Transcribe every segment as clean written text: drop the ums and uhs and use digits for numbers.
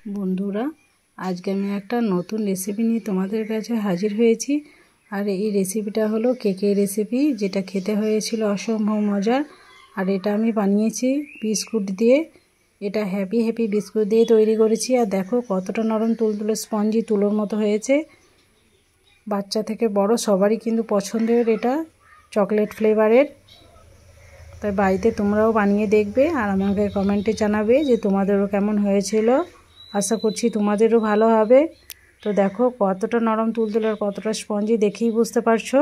বন্ধুরা, আজকে আমি একটা নতুন রেসিপি নিয়ে তোমাদের কাছে হাজির হয়েছি। আর এই রেসিপিটা হলো কেকের রেসিপি, যেটা খেতে হয়েছিল অসম্ভব মজার। আর এটা আমি বানিয়েছি বিস্কুট দিয়ে। এটা হ্যাপি হ্যাপি বিস্কুট দিয়ে তৈরি করেছি। আর দেখো কতটা নরম তুলতুলে স্পঞ্জি তুলোর মতো হয়েছে। বাচ্চা থেকে বড় সবারই কিন্তু পছন্দের এটা, চকলেট ফ্লেভারের। তাই বাড়িতে তোমরাও বানিয়ে দেখবে আর আমাকে কমেন্টে জানাবে যে তোমাদেরও কেমন হয়েছিল। আশা করছি তোমাদেরও ভালো হবে। তো দেখো কতটা নরম তুলতুলে আর কতটা স্পঞ্জি, দেখেই বুঝতে পারছো।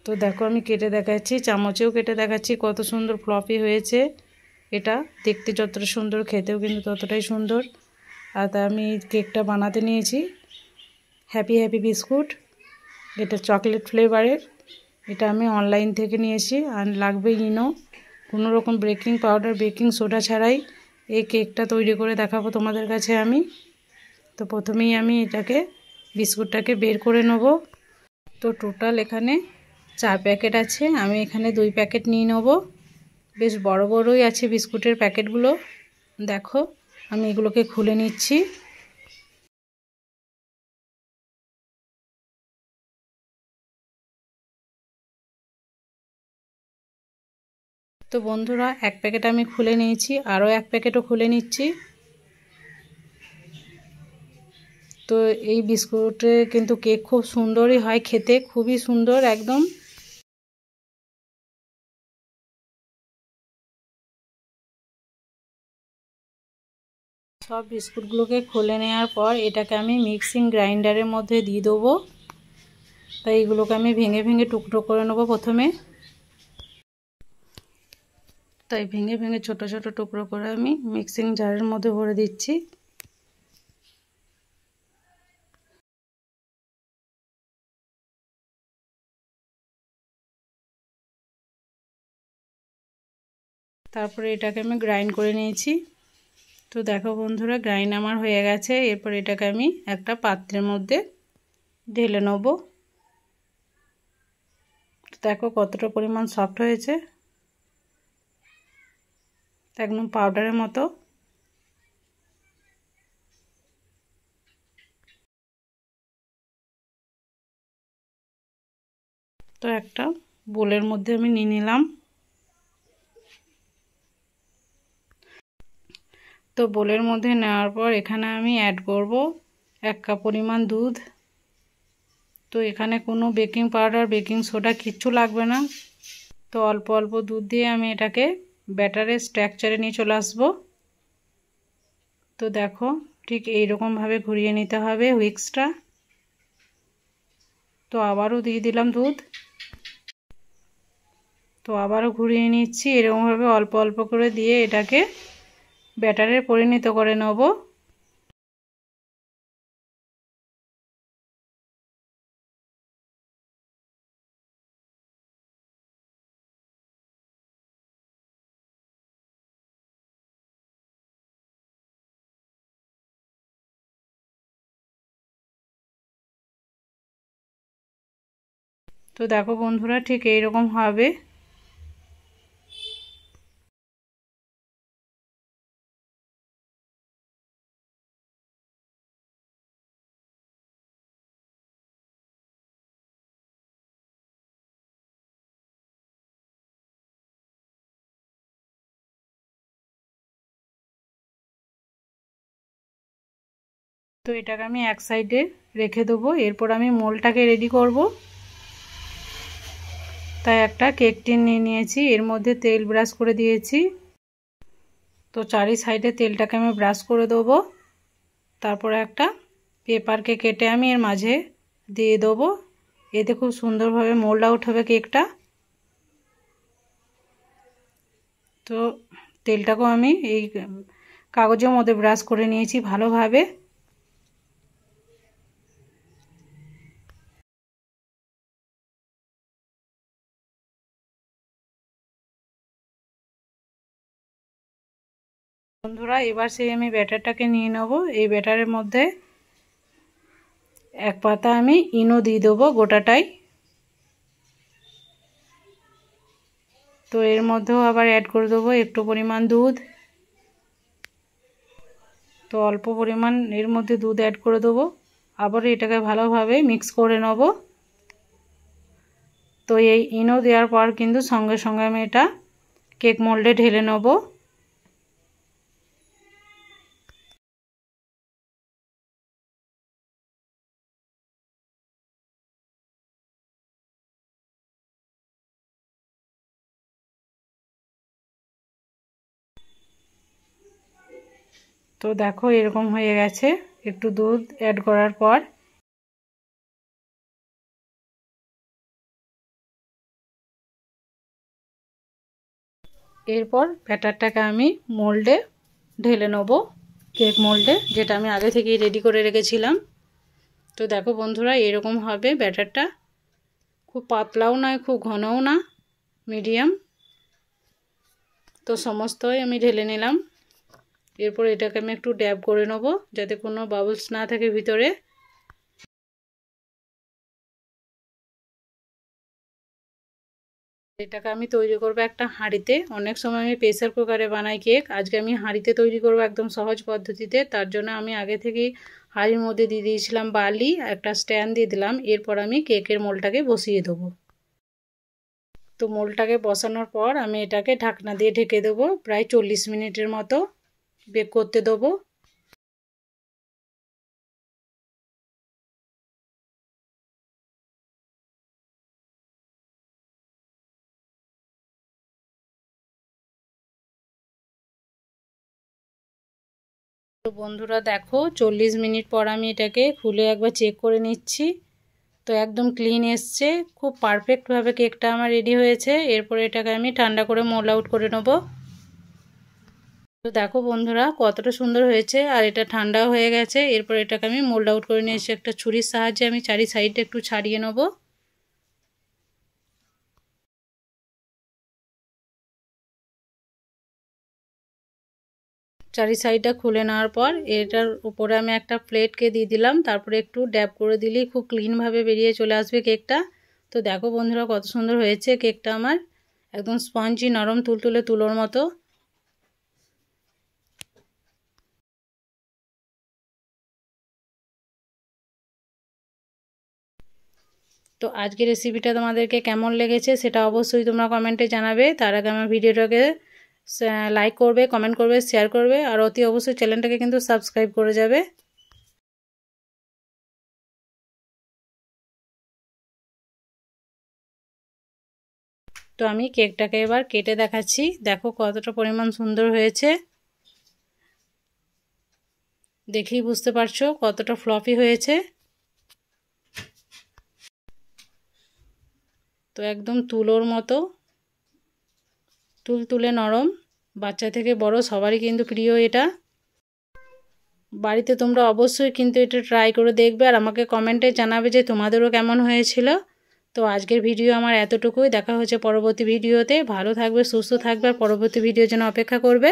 তো দেখো আমি কেটে দেখাচ্ছি, চামচেও কেটে দেখাচ্ছি কত সুন্দর ফ্লপি হয়েছে। এটা দেখতে যতটা সুন্দর, খেতেও কিন্তু ততটাই সুন্দর। আর তা আমি কেকটা বানাতে নিয়েছি হ্যাপি হ্যাপি বিস্কুট। এটা চকলেট ফ্লেভারের। এটা আমি অনলাইন থেকে নিয়েছি। আর লাগবে ইনো। কোনো রকম বেকিং পাউডার, বেকিং সোডা ছাড়াই এই কেকটা তৈরি করে দেখাবো তোমাদের কাছে আমি। তো প্রথমেই আমি এটাকে বিস্কুটটাকে বের করে নেব। তো টোটাল এখানে 4 প্যাকেট আছে, আমি এখানে 2 প্যাকেট নিয়ে নেব। বেশ বড় বড়ই আছে বিস্কুটের প্যাকেটগুলো। দেখো আমি এগুলোকে খুলে নিচ্ছি। তো বন্ধুরা, 1 প্যাকেট আমি খুলে নিয়েছি, আরও 1 প্যাকেটও খুলে নিচ্ছি। তো এই বিস্কুটে কিন্তু কেক খুব সুন্দরই হয় খেতে, খুবই সুন্দর একদম। সব বিস্কুটগুলোকে খুলে নেওয়ার পর এটাকে আমি মিক্সিং গ্রাইন্ডারের মধ্যে দিয়ে দেবো। তাই এগুলোকে আমি ভেঙে ভেঙে টুকরো করে নেবো প্রথমে। তাই ভেঙে ভেঙে ছোট ছোট টুকরো করে আমি মিক্সিং জারের মধ্যে ভরে দিচ্ছি। তারপরে এটাকে আমি গ্রাইন্ড করে নিয়েছি। তো দেখো বন্ধুরা, গ্রাইন্ড আমার হয়ে গেছে। এরপর এটাকে আমি একটা পাত্রের মধ্যে ঢেলে নেব। দেখো কতটা পরিমাণ সফট হয়েছে, একদম পাউডারের মতো। তো একটা বোলের মধ্যে আমি নিয়ে নিলাম। তো বোলের মধ্যে নেওয়ার পর এখানে আমি অ্যাড করব 1 কাপ পরিমাণ দুধ। তো এখানে কোনো বেকিং পাউডার, বেকিং সোডা কিচ্ছু লাগবে না। তো অল্প অল্প দুধ দিয়ে আমি এটাকে ব্যাটারের স্ট্রাকচারে নিয়ে চলে আসব। তো দেখো ঠিক এইরকমভাবে ঘুরিয়ে নিতে হবে হুইস্কটা। তো আবারও দিয়ে দিলাম দুধ। তো আবারও ঘুরিয়ে নিচ্ছি। এরকমভাবে অল্প অল্প করে দিয়ে এটাকে ব্যাটারে পরিণত করে নেব। তো দেখো বন্ধুরা, ঠিক এইরকম হবে। তো এটাকে আমি এক সাইডে রেখে দেবো। এরপর আমি মোলটাকে রেডি করব। তাই একটা কেক টিন নিয়ে নিয়েছি, এর মধ্যে তেল ব্রাশ করে দিয়েছি। তো চারি সাইডে তেলটাকে আমি ব্রাশ করে দেবো। তারপরে একটা পেপারকে কেটে আমি এর মাঝে দিয়ে দেবো। এতে খুব সুন্দরভাবে মোল্ড আউট হবে কেকটা। তো তেলটাকেও আমি এই কাগজের মধ্যে ব্রাশ করে নিয়েছি ভালোভাবে। বন্ধুরা, এবার সেই আমি ব্যাটারটাকে নিয়ে নেব। এই ব্যাটারের মধ্যে 1 পাতা আমি ইনো দিয়ে দেবো গোটাটাই। তো তো এর মধ্যেও আবার অ্যাড করে দেবো একটু পরিমাণ দুধ। তো অল্প পরিমাণ এর মধ্যে দুধ অ্যাড করে দেবো, আবার এটাকে ভালোভাবে মিক্স করে নেব। তো এই ইনো দেওয়ার পর কিন্তু সঙ্গে সঙ্গে আমি এটা কেক মোল্ডে ঢেলে নেব। তো দেখো এরকম হয়ে গেছে একটু দুধ অ্যাড করার পর। এরপর ব্যাটারটাকে আমি মোল্ডে ঢেলে নেব, কেক মোল্ডে, যেটা আমি আগে থেকেই রেডি করে রেখেছিলাম। তো দেখো বন্ধুরা এরকম হবে ব্যাটারটা, খুব পাতলাও নয় খুব ঘনও না, মিডিয়াম। তো সমস্তই আমি ঢেলে নিলাম। এরপর এটাকে আমি একটু ড্যাব করে নেব যাতে কোনো বাবলস না থাকে ভিতরে। এটাকে আমি তৈরি করব একটা হাঁড়িতে। অনেক সময় আমি প্রেসার কুকারে বানাই কেক, আজকে আমি হাঁড়িতে তৈরি করব একদম সহজ পদ্ধতিতে। তার জন্য আমি আগে থেকেই হাঁড়ির মধ্যে দিয়ে দিয়েছিলাম বালি, একটা স্ট্যান্ড দিয়ে দিলাম। এরপর আমি কেকের মোলটাকে বসিয়ে দেবো। তো মোলটাকে বসানোর পর আমি এটাকে ঢাকনা দিয়ে ঢেকে দেবো, প্রায় 40 মিনিটের মতো বেক করতে দেবো। তো বন্ধুরা দেখো 40 মিনিট পর আমি এটাকে খুলে একবার চেক করে নিচ্ছি। তো একদম ক্লিন এসছে, খুব পারফেক্টভাবে কেকটা আমার রেডি হয়েছে। এরপর এটাকে আমি ঠান্ডা করে মোল্ড আউট করে নেব। তো দেখো বন্ধুরা কতটা সুন্দর হয়েছে, আর এটা ঠান্ডাও হয়ে গেছে। এরপর এটাকে আমি মোল্ড আউট করে নিয়ে এসে একটা ছুরির সাহায্যে আমি চারি সাইডে একটু ছাড়িয়ে নেব। চারি সাইডটা খুলে নেওয়ার পর এটার উপরে আমি একটা প্লেটকে দিয়ে দিলাম, তারপরে একটু ড্যাব করে দিলেই খুব ক্লিনভাবে বেরিয়ে চলে আসবে কেকটা। তো দেখো বন্ধুরা কত সুন্দর হয়েছে কেকটা আমার, একদম স্পঞ্জি নরম তুলতুলে তুলোর মতো। তো আজকের রেসিপিটা তোমাদেরকে কেমন লেগেছে সেটা অবশ্যই তোমরা কমেন্টে জানাবে। তার আগে আমার ভিডিওটাকে লাইক করবে, কমেন্ট করবে, শেয়ার করবে, আর অতি অবশ্যই চ্যানেলটাকে কিন্তু সাবস্ক্রাইব করে যাবে। তো আমি কেকটাকে এবার কেটে দেখাচ্ছি, দেখো কতটা পরিমাণ সুন্দর হয়েছে, দেখেই বুঝতে পারছো কতটা ফ্লফি হয়েছে। তো একদম তুলোর মতো তুলতুলে নরম, বাচ্চা থেকে বড় সবারই কিন্তু প্রিয় এটা। বাড়িতে তোমরা অবশ্যই কিন্তু এটা ট্রাই করে দেখবে আর আমাকে কমেন্টে জানাবে যে তোমাদেরও কেমন হয়েছিল। তো আজকের ভিডিও আমার এতটুকুই, দেখা হচ্ছে পরবর্তী ভিডিওতে। ভালো থাকবে, সুস্থ থাকবে, আর পরবর্তী ভিডিওর জন্য অপেক্ষা করবে।